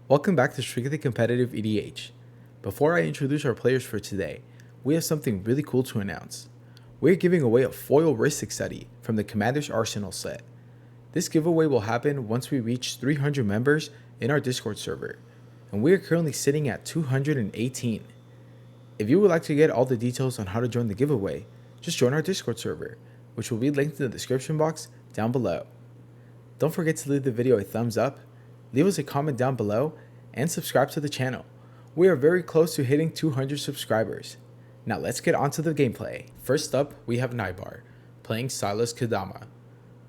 Welcome back to Strictly Competitive EDH. Before I introduce our players for today, we have something really cool to announce. We're giving away a foil RHYSTIC study from the Commander's Arsenal set. This giveaway will happen once we reach 300 members in our Discord server, and we are currently sitting at 218. If you would like to get all the details on how to join the giveaway, just join our Discord server, which will be linked in the description box down below. Don't forget to leave the video a thumbs up, leave us a comment down below, and subscribe to the channel. We are very close to hitting 200 subscribers. Now let's get on to the gameplay. First up, we have Nybar, playing Silas Kadama.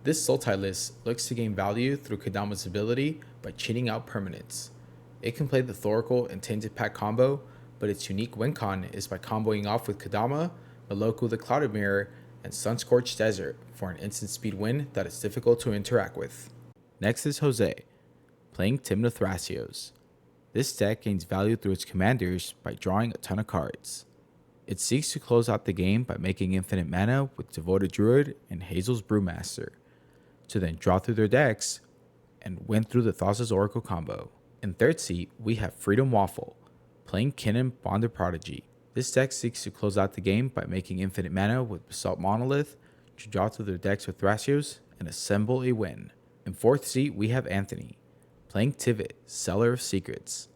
This Sultai list looks to gain value through Kadama's ability by cheating out permanents. It can play the Thoracle and Tainted Pack combo, but its unique win con is by comboing off with Kadama, Maloku the Clouded Mirror, and Sunscorched Desert for an instant speed win that is difficult to interact with. Next is Jose, playing Tymna Thrasios. This deck gains value through its commanders by drawing a ton of cards. It seeks to close out the game by making infinite mana with Devoted Druid and Hazel's Brewmaster, to then draw through their decks and win through the Thassa's Oracle combo. In third seat, we have FreedomWaffle, playing Kinnan Bonded Prodigy. This deck seeks to close out the game by making infinite mana with Basalt Monolith, to draw through their decks with Thrasios and assemble a win. In fourth seat, we have Anthony, playing Tivit, Seller of Secrets.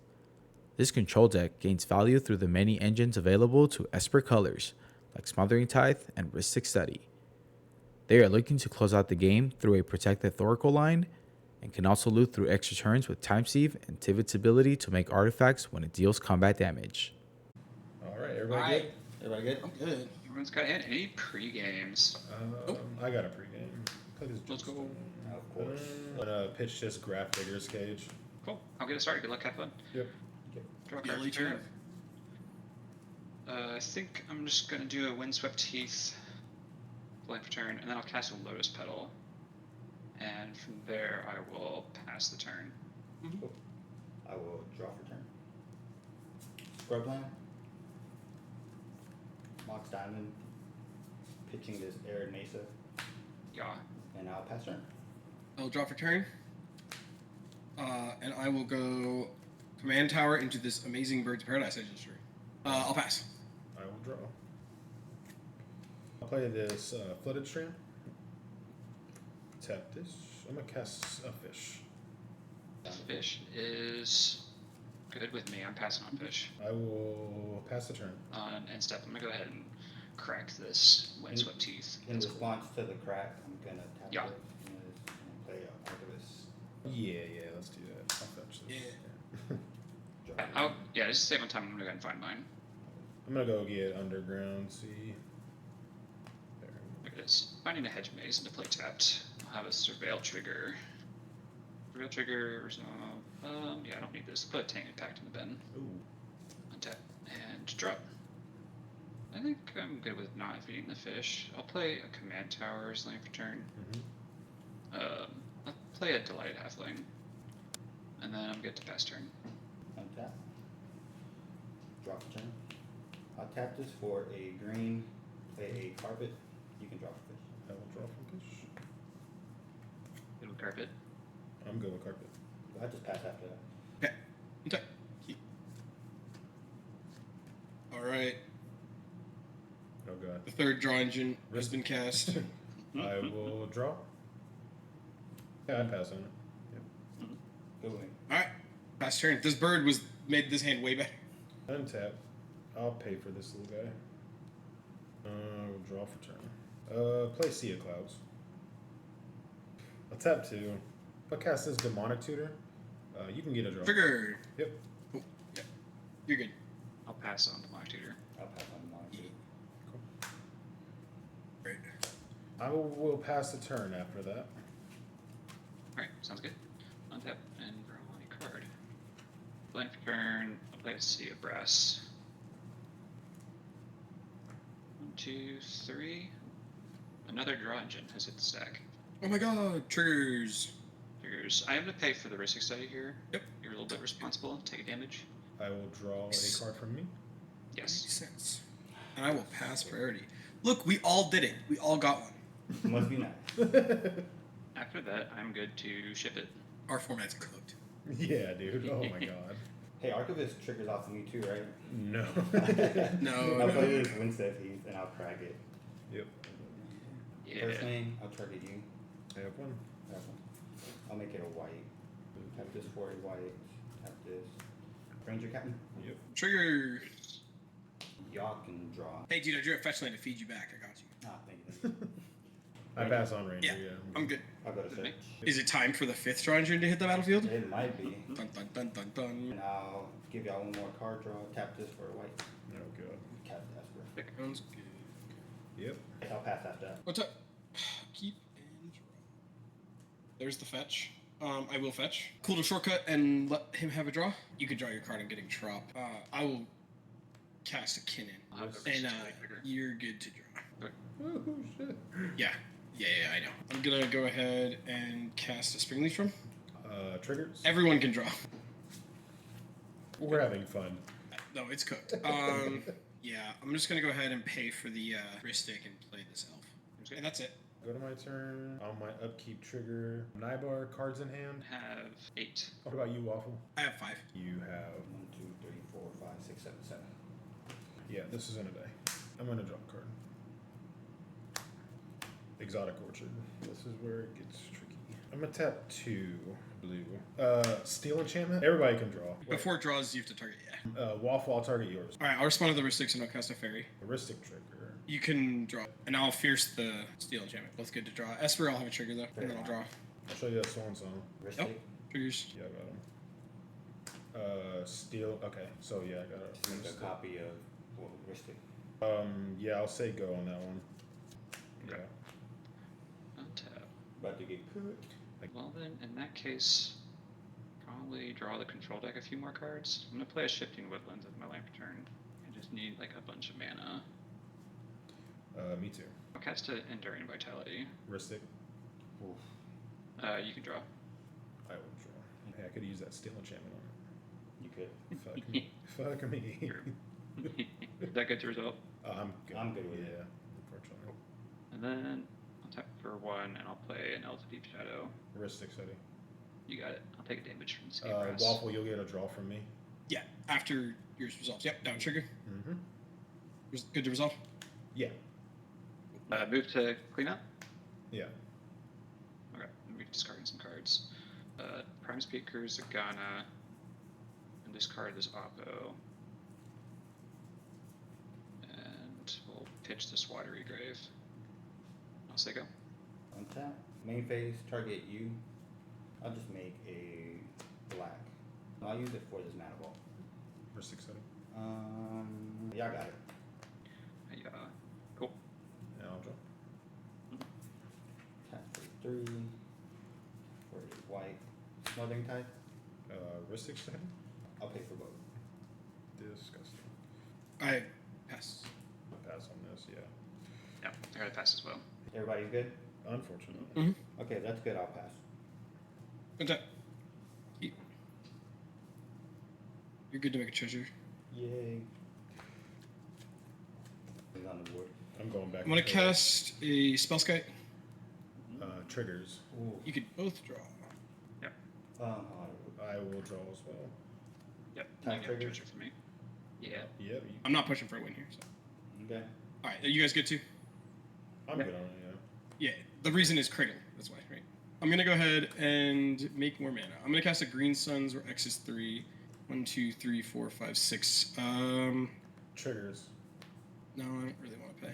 This control deck gains value through the many engines available to Esper colors, like Smothering Tithe and RHYSTIC Study. They are looking to close out the game through a protected Thoracle line, and can also loot through extra turns with Time Sieve and Tivit's ability to make artifacts when it deals combat damage. Alright, everybody good? Everybody good? I'm good. Everyone's got any pre-games? I got a pregame. Let's go. Of course. I'm gonna pitch this Graph Digger's Cage. Cool. I'll get it started. Good luck. Have fun. Yep. Draw a card for turn. I think I'm just gonna do a Windswept Heath, blank for turn, and then I'll cast a Lotus Petal. And from there, I will pass the turn. Cool. I will draw for turn. Scrubland. Mox Diamond. Pitching this Arid Mesa. Yeah. And I'll pass turn. I'll draw for turn. And I will go Command Tower into this amazing Birds of Paradise I just drew. I'll pass. I will draw. I'll play this Flooded Stream. Tap this. I'm gonna cast a fish. Fish is good with me. I'm passing on fish. I will pass the turn. On end step, I'm gonna go ahead and crack this Windswept Heath. In response to the crack, I'm gonna tap Yeah. it and play Archivist. Yeah, let's do that. I'll fetch this. Yeah, just save on time. I'm gonna go ahead and find mine. I'm gonna go get Underground Sea. There. There it is. Finding a hedge maze into play tapped. I'll have a Surveil trigger. Surveil trigger, yeah, I don't need this. Put a Tainted Pact in the bin. Ooh. Untap and drop. I think I'm good with not feeding the fish. I'll play a Command Tower as lane for turn. I'll play a Delighted Halfling. And then I'm good to pass turn. Untap. Draw for turn. I'll tap this for a green. Play a Carpet. You can draw for fish. I will draw from fish. Good with Carpet. I'm good with Carpet. I'll just pass after that. Okay. Alright. Oh god. The third draw engine has been cast. I will draw. Yeah, I pass on it. Good win. Alright. Pass turn. This bird made this hand way better. Untap. I'll pay for this little guy. We'll draw for turn. Play Sea of Clouds. I'll tap 2. If I cast this Demonic Tutor, you can get a draw. Triggered. Yep. Cool. Yep. You're good. I'll pass on the Mock Tutor. I'll pass on the Monster. Great. I will pass the turn after that. Alright, sounds good. Untap and draw a card. Blank for turn. I'll play a Sea of Brass. 1, 2, 3. Another draw engine has hit the stack. Oh my god. Triggers. Triggers. I am to pay for the RHYSTIC study here. Yep. You're a little bit responsible. Take a damage. I will draw a card from me. Yes. Makes sense. And I will pass priority. Look, we all did it. We all got one. Must be nice. After that, I'm good to ship it. Our format's cooked. Yeah, dude. Oh my god. Hey, Archivist triggers off me too, right? No. No, I'll no. play this Winstead piece and I'll crack it. Yep. Yeah. First name, I'll target you. I have one. That one. I'll make it a white. Tap this for a white. Tap this. Ranger Captain. Yep. Trigger. Y'all can draw. Hey, dude, I drew a fetch land to feed you back. I got you. Ah, thank you. I pass on Ranger, Yeah, yeah. I'm good. I'll go to search. Is it time for the 5th draw engine to hit the battlefield? It might be. Dun dun dun dun dun. And I'll give y'all one more card draw. Tap this for a white. Oh god. Tap Esper. Sounds good. Yep. I'll pass after that. What's up? Keep and draw. There's the fetch. I will fetch. Cool to shortcut and let him have a draw. You can draw your card and getting trop. I will cast a Kinnan. I'll have the And RHYSTIC trigger. you're good to draw. Oh shit. Yeah. Yeah, I know. I'm gonna go ahead and cast a Spring Leaf from. Triggers? Everyone can draw. We're having fun. No, it's cooked. Yeah, I'm just gonna go ahead and pay for the RHYSTIC and play this elf. And that's it. Go to my turn. On my upkeep trigger. Nybar, cards in hand. Have 8. What about you, Waffle? I have 5. You have. 1, 2, 3, 4, 5, 6, 7, 7. Yeah, this is in a day. I'm gonna draw a card. Exotic Orchard. This is where it gets tricky. I'm gonna tap 2 blue. Steel enchantment. Everybody can draw. Before it draws, you have to target. Yeah. Waffle, I'll target yours. All right, I'll respond to the RHYSTICs and I'll cast a fairy. Heuristic trigger. You can draw, and I'll fierce the steel enchantment. Both good to draw. Esper, I'll have a trigger though, and then I'll draw. I'll show you that swan song. Wrist Nope. tape. Triggers. Yeah, I got him. Steel. Okay, so yeah, I got Make a it. copy of wrist tape. Yeah, I'll say go on that one. Yeah. Untap. About to get cooked. Well then, in that case, probably draw the control deck a few more cards. I'm gonna play a Shifting Woodlands as my land return. I just need like a bunch of mana. Me too. I'll cast an Enduring Vitality. Heuristic. Oof. You can draw. I will draw. Hey, I could use that steel enchantment You could. on it. Fuck me. Fuck me. Is that good to result? I'm good. I'm good with yeah, it. unfortunately. And then I'll tap for 1 and I'll play an Elf of Deep Shadow. Heuristic setting. You got it. I'll take a damage from Scapegrass. Waffle, you'll get a draw from me. Yeah, after yours resolves. Yep, down trigger. Mm-hmm. Good to resolve. Yeah. Move to clean up. Yeah. Okay, we're discarding some cards. Prime Speaker, Zagana, and discard this Oppo. And we'll pitch this Watery Grave. I'll say go. Untap. Main phase, target you. I'll just make a black. I'll use it for this mana ball. Heuristic setting. Y'all got it. Cool. And I'll draw. Tap for 3. For a white. Smothering type. Heuristic setting. I'll pay for both. Disgusting. I pass. Pass on this, yeah. Yeah, I gotta pass as well. Everybody's good? Unfortunately. Mm-hmm. Okay, that's good. I'll pass. Untap. Keep. You're good to make a treasure. Yay. He's on the board. I'm going back. I'm gonna to cast a spell skite. triggers. Ooh. You could both draw. I will draw as well. Yep, Time you get a trigger? treasure for me. Yeah. Yep. I'm not pushing for a win here. So. Okay. All right, are you guys good too? I'm good on it, Yeah, the reason is Cradle. That's why, right? I'm gonna go ahead and make more mana. I'm gonna cast a Green Suns where X is 3. 1, 2, 3, 4, 5, 6. Triggers. No, I don't really want to pay.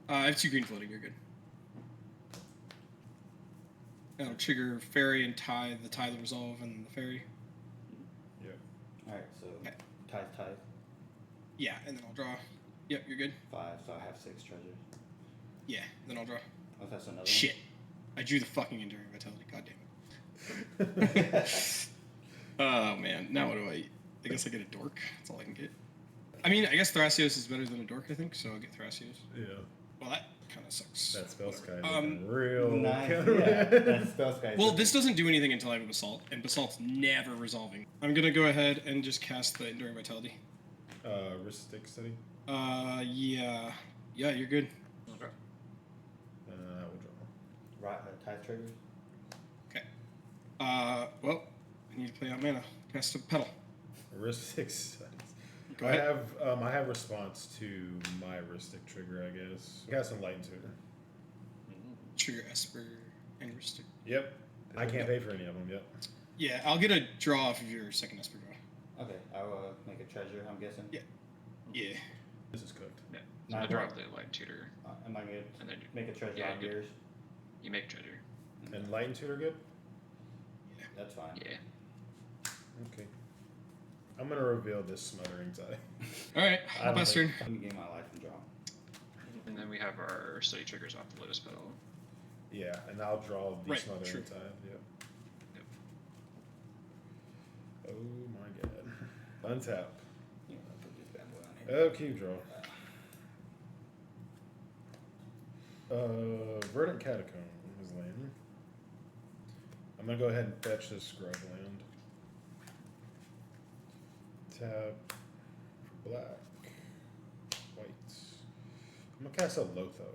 I have 2 green floating. You're good. That'll trigger Fairy and tie the resolve and the Fairy. Yep. Alright, so Okay. tithe. Yeah, and then I'll draw. Yep, you're good. 5, so I have 6 treasures. Yeah, then I'll draw. Oh, that's another Shit. I drew the fucking Enduring Vitality. God damn it. one. Oh man, now what do I guess I get a dork. That's all I can get. I mean, I guess Thrasios is better than a dork, I think, so I'll get Thrasios. Yeah. Well, that kind of sucks. That spell sky is Um, looking real. Nice. Yeah, that spell sky. Well, this doesn't do anything until I have a Basalt, and Basalt's never resolving. I'm gonna go ahead and just cast the Enduring Vitality. RHYSTIC setting. Yeah. Yeah, you're good. I'll draw. I will draw. Right, tithe triggers. Okay. Well, I You need to play out mana. Cast a pedal. RHYSTIC studies. Go I ahead. have response to my RHYSTIC trigger, I guess. I got some light into it. Trigger Esper and RHYSTIC. Yep. I can't pay for any of them. Yep. Yeah, I'll get a draw off of your second Esper draw. Okay, I will make a treasure, I'm guessing. Yeah. Yeah. This is cooked. Yeah. Nah, So I bro. drop the light tutor, Am I good? and then Make a treasure yeah, on good. yours? you make treasure. And light and tutor good? That's fine. Yeah. Okay. I'm gonna reveal this smothering tie. Alright, I don't best turn. Let me gain my life and draw. And then we have our study triggers off the Lotus Petal. Yeah, and I'll draw the Right, smothering true. tie. Yep. Yep. Oh my god. Untap. You know, I'll put this bad boy on here. Okay, draw. Verdant Catacomb is landing. I'm gonna go ahead and fetch this scrub land. Tap for black. White. I'm gonna cast a Lotho.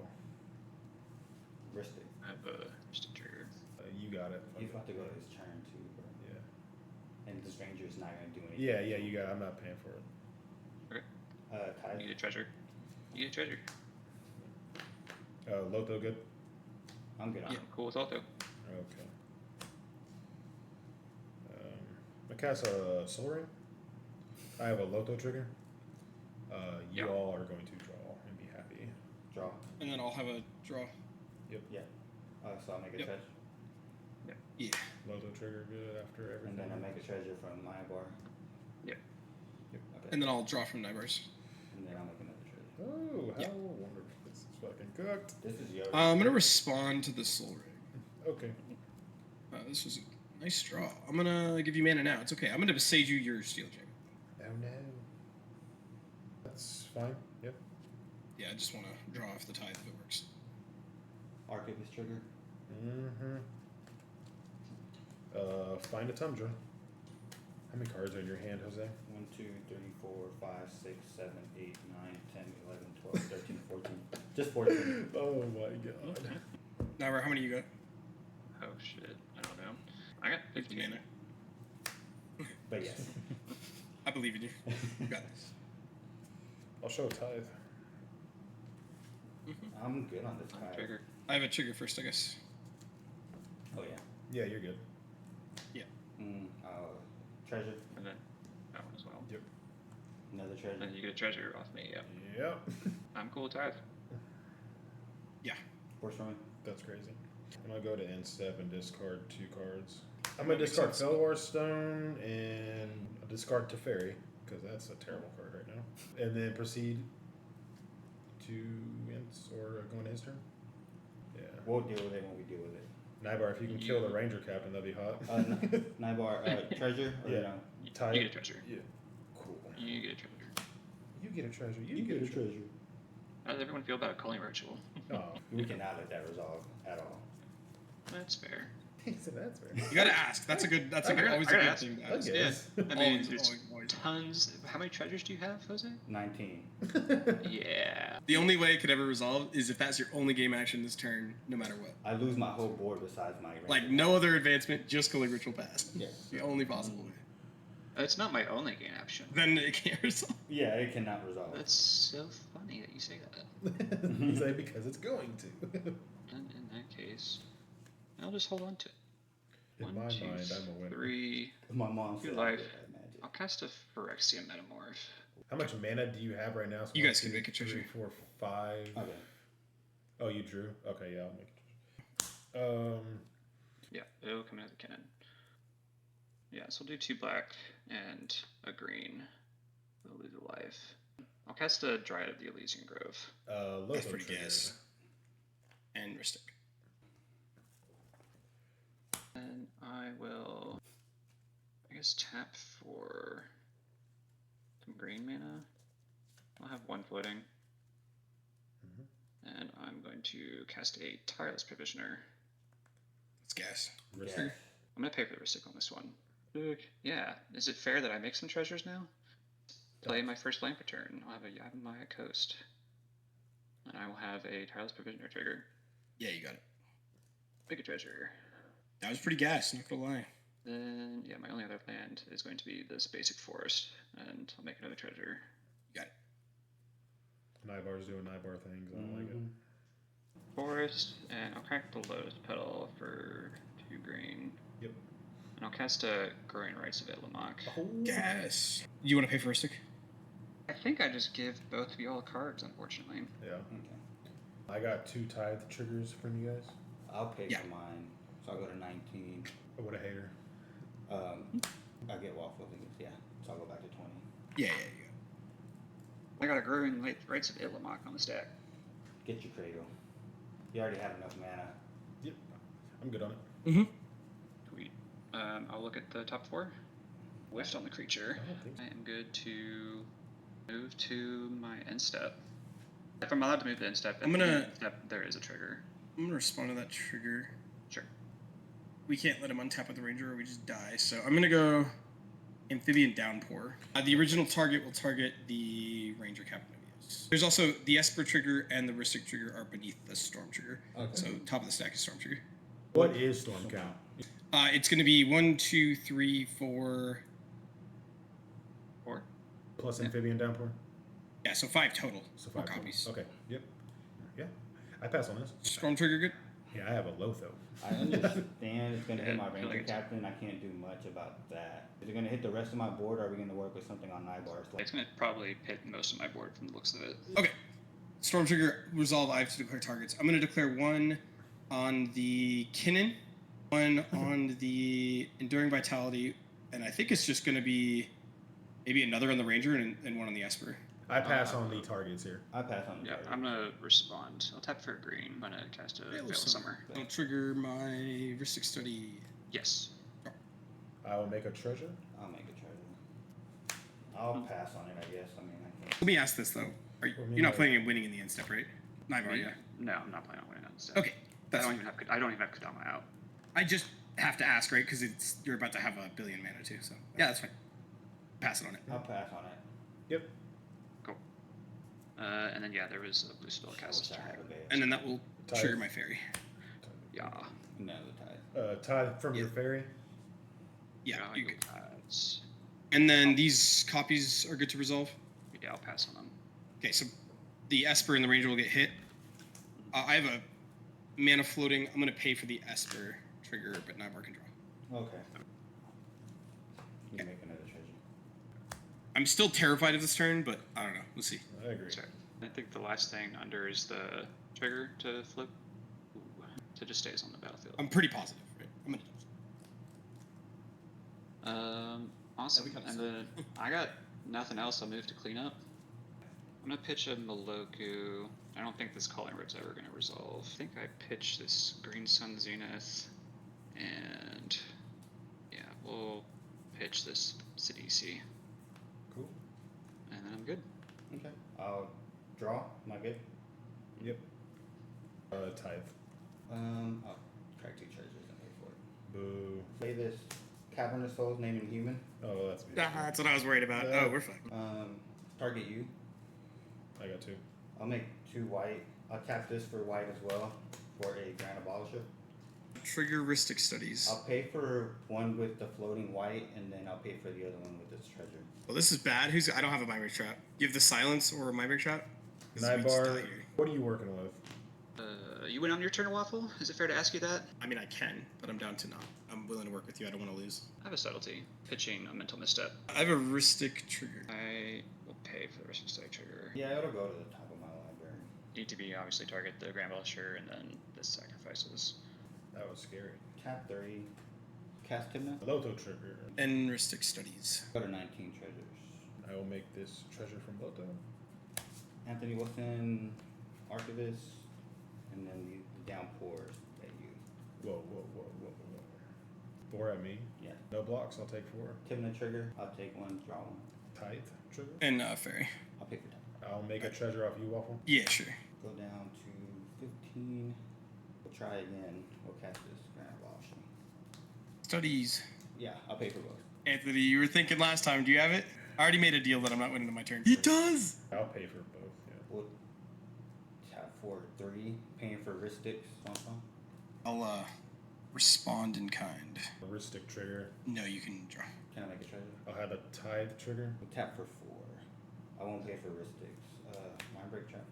Ristic. I have a stick trigger. You got it. He's about to go to his turn too, bro. Yeah. And the stranger is not gonna do anything. Yeah, you got it. I'm not paying for it. You Tide. get a treasure. You get a treasure. Lotho good? I'm good on I'm it. cool with Alto. Okay. I'm gonna cast a Soul Ring. I have a Lotho trigger. You Yeah. all are going to draw and be happy. Draw. And then I'll have a draw. Yeah. So I'll make a Yep. treasure. Yeah. Lotho trigger good after everything. And then I make a treasure from Nybar. Yep. Okay. And then I'll draw from Nybars. And then I'll make another treasure. Oh, how Yeah. wonderful. This is fucking cooked. This is yours. I'm gonna respond to the Soul Ring. Okay. This was a nice draw. I'm gonna give you mana now. It's okay. I'm gonna sage you your Steel Chain. Oh no. That's fine. Yep. Yeah, I just want to draw off the tithe if it works. Archivist trigger. Mm-hmm. Find a Tundra. How many cards are in your hand, Jose? 1, 2, 3, 4, 5, 6, 7, 8, 9, 10, 11, 12, 13, 14. Just 14. Oh my god. Nybar, how many you got? Oh shit. I don't know. I got 50 15. mana. But yes. I believe in you. You got this. I'll show a tithe. I'm good on this On card. trigger. I have a trigger first, I guess. Oh yeah. Yeah, you're good. Treasure. And then that one as well. Yep. Another And treasure. then you get a treasure off me. Yep. Yep. I'm cool with tithe. Yeah. Force Rowing. That's crazy. I'm gonna go to end step and discard 2 cards. I'm That gonna makes discard sense. Felwar Stone and discard Teferi, because that's a terrible card right now. And then proceed to ends or go into his turn. Yeah. We'll deal with it when we deal with it. Nybar, if you can kill the Ranger Captain, that'd be hot. Nybar, treasure or Yeah. no? You Tithe. get a treasure. Yeah. Cool. You get a treasure. You get a treasure. You get a treasure. How does everyone feel about Culling Ritual? Oh. We cannot let that resolve at all. That's fair. So that's fair. You gotta ask. That's a good. That's a good, always a I gotta good ask. thing to I ask. guess. I mean, Always, there's always. tons. How many treasures do you have, Jose? 19. Yeah. The only way it could ever resolve is if that's your only game action this turn, no matter what. I lose my whole board besides my Like no other advancement, just Culling Ritual Pass. Yeah. The only possible way. It's not my only gain action. Then it can't resolve. Yeah, it cannot resolve. That's so funny that you say that. You say because it's going to. In that case, I'll just hold on to it. In One, my two, mind, I'm a winner. 3. My mom Good said life. I did that magic. I'll cast a Phyrexian Metamorph. How much mana do you have right now? So You 1, guys can 2, make a treasure. 3, 4, 5. Okay. Oh, you drew? Okay, yeah, I'll make a treasure. Yeah, it'll come out of the Kinnan. Yeah, so I'll do 2 black and a green. We'll lose a life. I'll cast a Dryad of the Elysian Grove. Lotho That's pretty trigger. gas. And RHYSTIC. And I will, I guess, tap for some green mana. I'll have 1 floating. And I'm going to cast a Tireless Provisioner. It's gas. Risk. Yeah. I'm going to pay for the RHYSTIC on this one. Yeah, is it fair that I make some treasures now? Play my first land per turn. I'll have a Yavimaya Coast. And I will have a Tireless Provisioner trigger. Yeah, you got it. Pick a treasure. That was pretty gas, not gonna lie. Then, yeah, my only other land is going to be this basic forest, and I'll make another treasure. Got it. Nybar's doing Nybar things. I don't like it. Forest, and I'll crack the Lotus Petal for 2 green. Yep. And I'll cast a Growing Rights of Itlamok. Oh. Yes. You want to pay for RHYSTIC? I think I just give both of y'all cards, unfortunately. Yeah. Okay. I got 2 tithe triggers from you guys. I'll pay Yeah. for mine, so I'll go to 19. Oh, what a hater. I get waffle tickets, yeah. So I'll go back to 20. Yeah. I got a Growing Rights of Itlamok on the stack. Get your cradle. You already have enough mana. Yep. I'm good on it. Mm-hmm. Sweet. I'll look at the top 4. Whiffed on the creature. I don't think so. I am good to move to my end step. If I'm allowed to move the end step, I'm gonna- at the end step, there is a trigger. I'm gonna respond to that trigger. Sure. We can't let him untap with the ranger or we just die. So I'm gonna go Amphibian Downpour. The original target will target the ranger captain of ES. There's also the Esper trigger and the RHYSTIC trigger are beneath the storm trigger. Okay. So top of the stack is storm trigger. What is Storm Count? It's gonna be 1, 2, 3, 4. 4. Plus Amphibian Downpour? Yeah, so 5 total. So 4 5 copies. Okay. Yep. Yeah. I pass on this. Storm trigger good. Yeah, I have a Lotho. I understand it's going to hit my Yeah, I feel ranger like it's- captain. I can't do much about that. Is it going to hit the rest of my board, or are we going to work with something on Nybar's? It's going to probably hit most of my board from the looks of it. Okay. Storm trigger resolve. I have to declare targets. I'm gonna declare 1 on the Kinnan, 1 on the Enduring Vitality, and I think it's just gonna be maybe another on the Ranger and 1 on the Esper. I pass on the targets here. I pass on the Yeah, target. I'm going to respond. I'll tap for a green. I'm going to cast a Veil of Summer. Don't trigger my RHYSTIC study. Yes. I will make a treasure. I'll make a treasure. I'll pass on it, I guess. I mean, I can't. Let me ask this though: For me, you're not no. planning on winning in the end step, right? Nybar, yeah. No, I'm not planning on winning on this. Okay, I that's don't fine. even have Kadama out. I just have to ask, right? Because you're about to have a billion mana too. So yeah, that's fine. Pass it on it. I'll pass on it. Yep. Cool. And then, yeah, there was a blue spell I cast. wish I had a veil. And then that will Tithe. trigger my fairy. Yeah. No, the tide. Tithe from your Yeah. fairy. Yeah, you go good. pass. And then these copies are good to resolve. Yeah, I'll pass on them. Okay, so the Esper and the Ranger will get hit. I have a mana floating. I'm gonna pay for the Esper trigger, but Nybar can draw. Okay. You can make another treasure. I'm still terrified of this turn, but I don't know. We'll see. I agree. Sorry. I think the last thing under is the trigger to flip. Ooh, so it just stays on the battlefield. I'm pretty positive. Right? I'm gonna. Awesome. That'd be And kinda then I got nothing else. I'll move to clean up. I'm gonna pitch a Maloku. I don't think this Calling Road's ever gonna resolve. I think I pitch this Green Sun Zenith, and yeah, we'll pitch this cEDH, Cool. and then I'm good. Okay. I'll draw. Am I good? Yep. Tithe. I'll crack 2 treasures and pay for it. Boo. Play this Cavernous Souls naming human. Oh, that's beautiful. That's what I was worried about. Yeah. Oh, we're fine. Target you. I got 2. I'll make 2 white. I'll tap this for white as well for a Grand Abolisher. Trigger RHYSTIC studies. I'll pay for 1 with the floating white, and then I'll pay for the other one with this treasure. Well, this is bad. I don't have a Mind Break Trap. You have the Silence or a Mind Break Trap? 'Cause we just die Nybar, here. what are you working with? You went on your turn, Waffle? Is it fair to ask you that? I mean, I can, but I'm down to not. I'm willing to work with you. I don't want to lose. I have a subtlety. Pitching a mental misstep. I have a RHYSTIC trigger. I will pay for the rest of the stack trigger. Yeah, it'll go to the top of my library. Need to be obviously target the Grand Balusher and then the sacrifices. That was scary. Tap 3. Cast Timna. Loto trigger. And RHYSTIC studies. Go to 19 treasures. I will make this treasure from Loto. Anthony Wilson, Archivist, and then the downpours that you. Whoa. 4 at me. Yeah. No blocks. I'll take 4. Timna trigger. I'll take 1, draw 1. Tithe trigger. And Fairy. I'll pay for time. I'll make a treasure off you, Waffle. Yeah, sure. Go down to 15. We'll try again. We'll cast this Grand Abolisher. Studies. Yeah, I'll pay for both. Anthony, you were thinking last time. Do you have it? I already made a deal that I'm not winning on my turn. He does! I'll pay for both. Yeah. We'll tap for 3. Paying for RHYSTICs. I'll respond in kind. RHYSTIC trigger. No, you can draw. Can I make a treasure? I'll have a tithe trigger. We'll tap for 4. I won't pay for RHYSTICs. Mind break trap.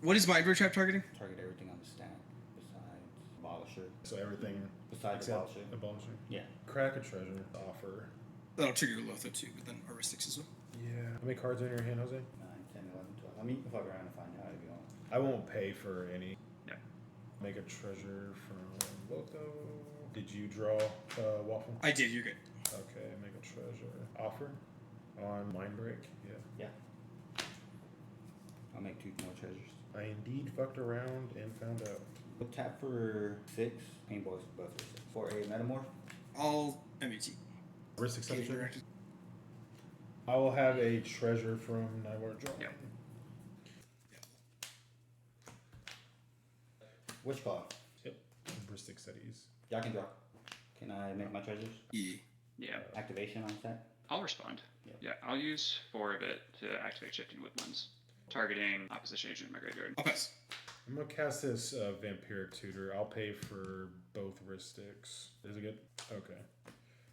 What is Mind Break Trap targeting? Target everything on the stack besides Abolisher. So everything Besides except Abolisher. Abolisher. Yeah. Crack a treasure. Offer. That'll trigger Lotho too, but then heuristics as well. Yeah. How many cards are in your hand, Jose? 9, 10, 11, 12. I mean, you can fuck around and find out if you want. I won't pay for any. Yeah. Make a treasure from Lotho. Did you draw Waffle? I did, you're good. Okay, make a treasure. Offer on Mind Break. Yeah. Yeah. I'll make 2 more treasures. I indeed fucked around and found out. We'll tap for 6. Paintballs both for 6. For a Metamorph. All MAT. RHYSTIC Cage treasure. directed. I will have a treasure from Nybar draw. Yep. Which call? Yep. RHYSTIC studies. Yeah, I can draw. Can I make my treasures? Yeah. Yeah. Activation on set? I'll respond. Yep. Yeah, I'll use 4 of it to activate Shifting Woodlands, targeting opposition agent in my graveyard. I'll pass. I'm gonna cast this Vampiric Tutor. I'll pay for both RHYSTICs. Is it good? Okay.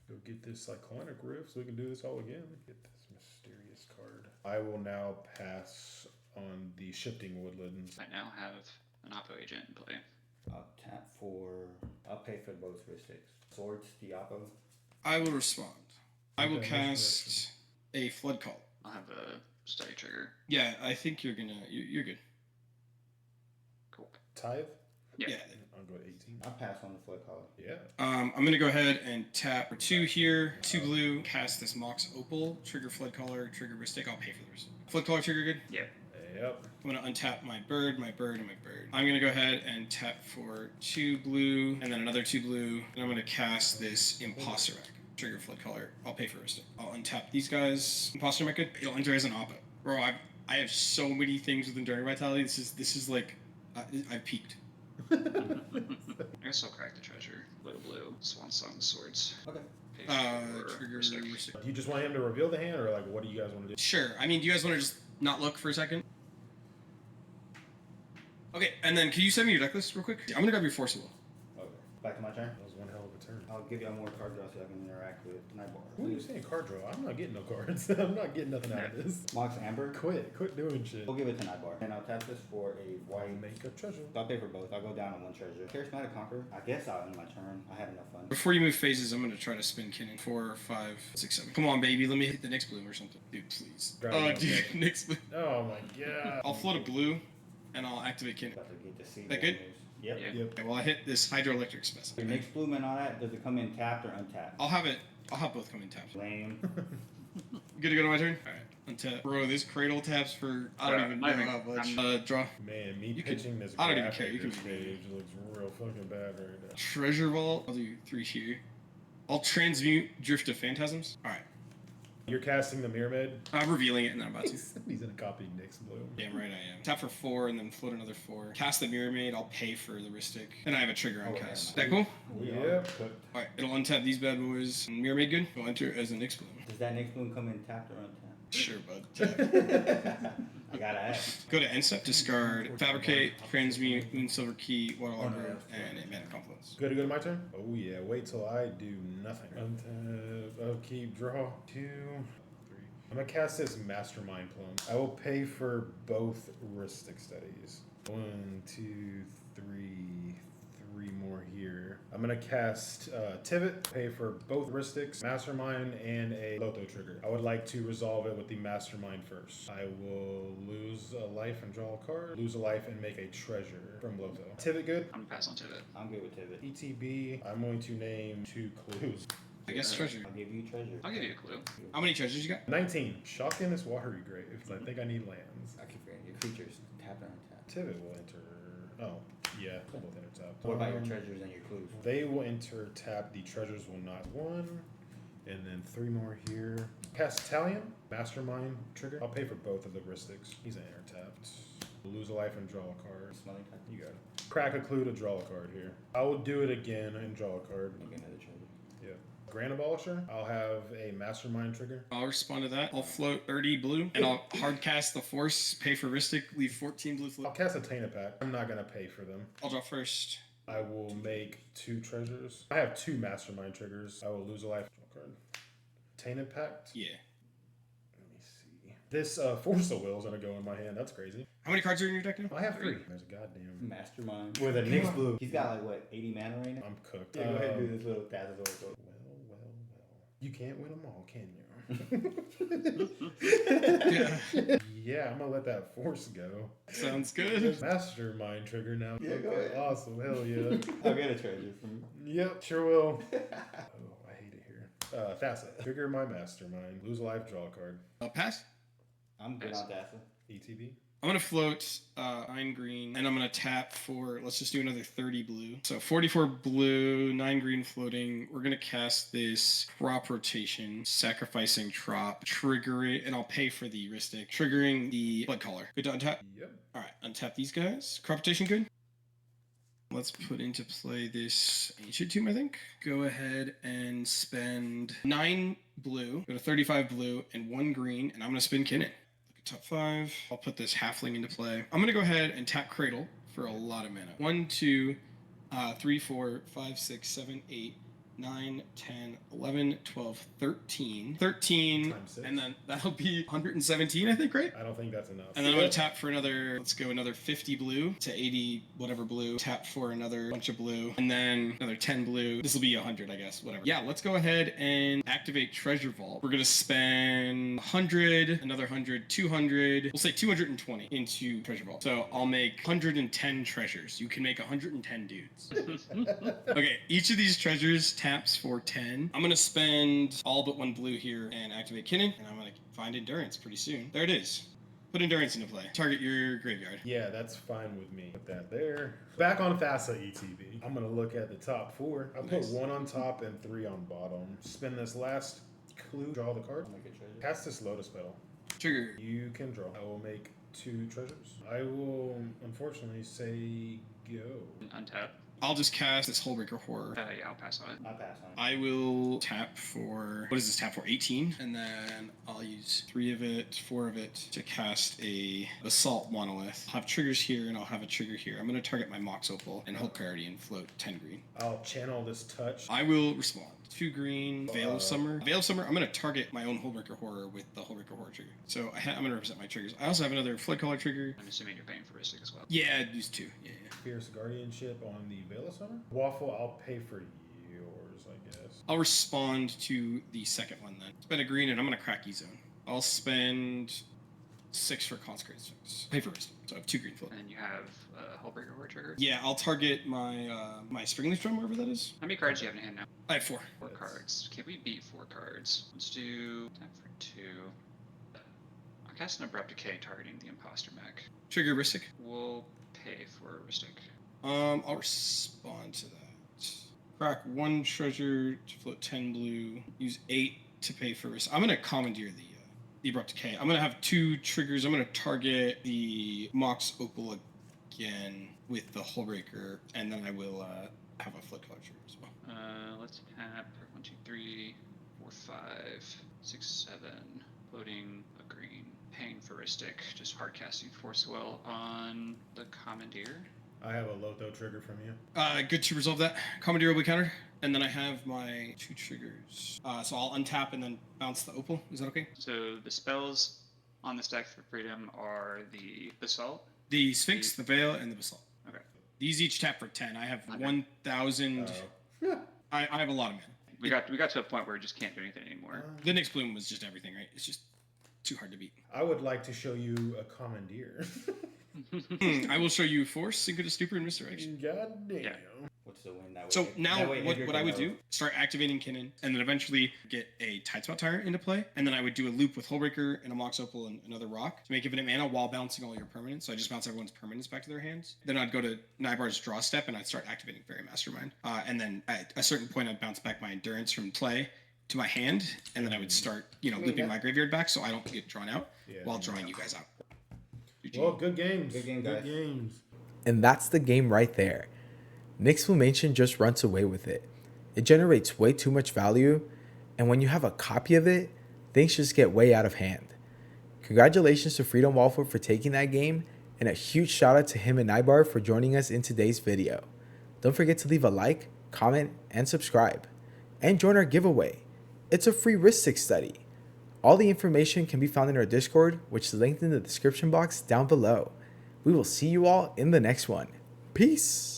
Go get this Cyclonic Rift so we can do this all again. Get this mysterious card. I will now pass on the Shifting Woodlands. I now have an Oppo agent in play. I'll tap for. I'll pay for both RHYSTICs. Swords, Diapo. I will respond. I will Okay, cast a Flood Call. I'll have a study trigger. Yeah, I think you're gonna. You're good. Cool. Tithe? Yeah. I'll go 18. I'll pass on the flood color. Yeah. I'm gonna go ahead and tap for 2 here, 2 blue, cast this Mox Opal, trigger Flood Caller, trigger Ristic. I'll pay for the Ristic. Flood Caller trigger good? Yeah. Yep. I'm gonna untap my bird, my bird, and my bird. I'm gonna go ahead and tap for 2 blue, and then another 2 blue, and I'm gonna cast this Imposter Rack. Trigger Flood Caller. I'll pay for Ristic. I'll untap these guys. Imposter Rack good? It'll enter as an Oppo. Bro, I have so many things with Enduring Vitality. This is like, I've peaked. I guess I'll crack the treasure. Blue, Swan Song Swords. Okay. Pay for Trigger Ristic. Ristic. Do you just want him to reveal the hand, or like, what do you guys want to do? Sure. I mean, do you guys want to just not look for a second? Okay, and then can you send me your deck list real quick? I'm gonna grab your Forcible. Okay. Back to my turn. That was one hell of a turn. I'll give y'all more card draw so I can interact with Nybar. Who are you saying card draw? I'm not getting no cards. I'm not getting nothing out of this. Mox Amber. Quit doing shit. We'll give it to Nybar. And I'll tap this for a white. Make a treasure. I'll pay for both. I'll go down on 1 treasure. Charismatic Conqueror. I guess I'll end my turn. I had enough fun. Before you move phases, I'm gonna try to spin Kinnan. 4, 5, 6, 7. Come on, baby. Let me hit the next bloom or something. Dude, please. Grab Oh, it, dude, okay. next bloom. Oh my god. I'll float a blue, and I'll activate Kinnan. About to get to see That what good? it is. Yep. Yeah. Yep. Okay, well, I hit this Hydroelectric Your specimen. next bloom and all that, does it come in tapped or untapped? I'll have both come in tapped. Lame. Good to go to my turn? Alright, untap. Bro, this cradle taps for, I don't even know I mean, how much. I'm- Draw. Man, me You can- pitching this I don't even graphic care, you can this be- page looks real fucking bad right now. Treasure Vault. I'll do 3 here. I'll transmute Drift of Phantasms. Alright. You're casting the Myramid? I'm revealing it, and then I'm about to. He's gonna copy Nick's bloom. Damn right I am. Tap for 4 and then float another 4. Cast the Mirror Maid, I'll pay for the Ristic. And I have a trigger on Oh, cast. yeah. That cool? Yep. Alright, it'll untap these bad boys. Mirror Maid good? It'll enter as a Nyx Bloom. Does that next bloom come in tapped or untapped? Sure, bud. Tap. I gotta ask. Go to end step, discard, fabricate, transmute, moon silver key, waterlogger, and a mana confluence. Good to go to my turn? Oh yeah, wait till I do nothing. Untap, upkeep, draw. 2, 3. I'm gonna cast this Mastermind Plum. I will pay for both RHYSTIC studies. 1, 2, 3, 3 more here. I'm gonna cast Tivit, pay for both RHYSTICs, Mastermind, and a Lotho trigger. I would like to resolve it with the Mastermind first. I will lose a life and draw a card, lose a life and make a treasure from Lotho. Tivit good? I'm gonna pass on to it. I'm good with Tivit. ETB, I'm going to name 2 clues. I guess treasure. I'll give you treasure. I'll give you a clue. How many treasures you got? 19. Shock in this watery grave. I think I need lands. I keep forgetting your creatures. Tapped or untapped. Tivit will enter. Oh, yeah, they'll both enter tap. What about your treasures and your clues? They will enter tap. The treasures will not. 1, and then 3 more here. Cast Italian, Mastermind trigger. I'll pay for both of the RHYSTICs. He's an enter tapped. Lose a life and draw a card. Smelling tap. You got it. Crack a clue to draw a card here. I will do it again and draw a card. Make another treasure. Yeah. Grand Abolisher. I'll have a Mastermind trigger. I'll respond to that. I'll float 30 blue, and I'll hard cast the Force, pay for Ristic, leave 14 blue I'll float. cast a Taina Pack. I'm not gonna pay for them. I'll draw first. I will make 2 treasures. I have 2 mastermind triggers. I will lose a life. Draw card. Tainted Pact. Yeah. Let me see. This Force of Will is gonna go in my hand. That's crazy. How many cards are in your deck now? I have 3. There's a goddamn. Mastermind. With a Nyx blue. He's got like what, 80 mana right now? I'm cooked. Yeah, go ahead and do this little Taz's Well. You can't win them all, can you? Yeah. Yeah, I'm gonna let that force go. Sounds good. Mastermind trigger now. Yeah, go ahead. Awesome, hell yeah. I'll get a treasure from. Yep, sure will. Oh, I hate it here. Facet. Trigger my mastermind. Lose a life, draw a card. Pass. I'm good Nice. on Tassa. ETB. I'm going to float 9 green, and I'm going to tap for, let's just do another 30 blue. So 44 blue, 9 green floating. We're going to cast this crop rotation, sacrificing Trop, trigger it, and I'll pay for the RHYSTIC, triggering the blood collar. Good to untap? Yep. All right, untap these guys. Crop rotation good? Let's put into play this Ancient Tomb, I think. Go ahead and spend 9 blue, go to 35 blue, and 1 green, and I'm going to spin Kinnan. Top 5. I'll put this halfling into play. I'm going to go ahead and tap Cradle for a lot of mana. 1, 2, 3, 4, 5, 6, 7, 8, 9, 10, 11, 12, 13. 13, Times 6. and then that'll be 117, I think, right? I don't think that's enough. And then I'm going to tap for another, let's go another 50 blue to 80 whatever blue. Tap for another bunch of blue. And then another 10 blue. This will be 100, I guess, whatever. Yeah, let's go ahead and activate Treasure Vault. We're going to spend 100, another 100, 200. We'll say 220 into Treasure Vault. So I'll make 110 treasures. You can make 110 dudes. Okay, each of these treasures taps for 10. I'm going to spend all but 1 blue here and activate Kinnan. And I'm going to find Endurance pretty soon. There it is. Put Endurance into play. Target your graveyard. Yeah, that's fine with me. Put that there. Back on FASA ETB. I'm going to look at the top 4. I'll Nice. put 1 on top and 3 on bottom. Spin this last clue. Draw the card. I'll make a treasure. Cast this Lotus Spell. Trigger. You can draw. I will make 2 treasures. I will, unfortunately, say go. Untap. I'll just cast this Hullbreaker Horror. Yeah, I'll pass on it. I'll pass on it. I will tap for, what is this tap for? 18. And then I'll use 3 of it, 4 of it to cast a Assault Monolith. I'll have triggers here and I'll have a trigger here. I'm going to target my Mox Opal and hold priority and float 10 green. I'll channel this touch. I will respond. 2 green, Veil of Summer. Veil of Summer, I'm going to target my own Hullbreaker Horror with the Hullbreaker Horror trigger. So I'm going to represent my triggers. I also have another Flood Color trigger. I'm assuming you're paying for RHYSTIC as well. Yeah, I'd use 2. Yeah. Fierce Guardianship on the Veil of Summer. Waffle, I'll pay for yours, I guess. I'll respond to the second one then. Spend a green and I'm going to crack E-Zone. I'll spend 6 for Consecrated Sphinx. Pay for RHYSTIC. So I have 2 green float. And then you have Hullbreaker Horror trigger. Yeah, I'll target my my Springleaf Drum, wherever that is. How many cards do you have in hand now? I have 4. 4 cards. Can we beat 4 cards? Let's do tap for 2. I'll cast an Abrupt Decay targeting the Imposter mech. Trigger RHYSTIC. We'll pay for RHYSTIC. I'll respond to that. Crack 1 treasure to float 10 blue. Use 8 to pay for RHYSTIC. I'm gonna commandeer the Abrupt Decay. I'm gonna have 2 triggers. I'm gonna target the Mox Opal again with the Hullbreaker, and then I will have a Flood Color trigger as well. Let's tap 1, 2, 3, 4, 5, 6, 7. Floating a green. Paying for RHYSTIC. Just hard casting Force Will on the Commandeer. I have a Lotho trigger from you. Good to resolve that. Commandeer will be countered. And then I have my 2 triggers. So I'll untap and then bounce the Opal. Is that okay? So the spells on this deck for Freedom are the Basalt. The Sphinx, the Veil, and the Basalt. Okay. These each tap for 10. I have Okay. 1,000. Oh. I have a lot of mana. We got to a point where we just can't do anything anymore. The Nyx Bloom was just everything, right? It's just too hard to beat. I would like to show you a commandeer. I will show you Force, Synchronous Stupor, and Misdirection. God damn. Yeah. What's the win that way? So now That way what Edgar I can would know. do, start activating Kinnan, and then eventually get a Tidespot Tyrant into play, and then I would do a loop with Hullbreaker and a Mox Opal and another rock to make infinite mana while bouncing all your permanents. So I just bounce everyone's permanents back to their hands. Then I'd go to Nybar's draw step and I'd start activating Fairy Mastermind. And then at a certain point I'd bounce back my Endurance from play to my hand, and then I would start, looping my graveyard back so I don't get drawn out Yeah. while drawing you guys out. GG. Well, good games. Good game, guys. Good games. And that's the game right there. Nyxflammation just runs away with it. It generates way too much value, and when you have a copy of it, things just get way out of hand. Congratulations to FreedomWaffle for taking that game, and a huge shout out to him and Nybar for joining us in today's video. Don't forget to leave a like, comment, and subscribe. And join our giveaway. It's a free RHYSTIC study. All the information can be found in our Discord, which is linked in the description box down below. We will see you all in the next one. Peace!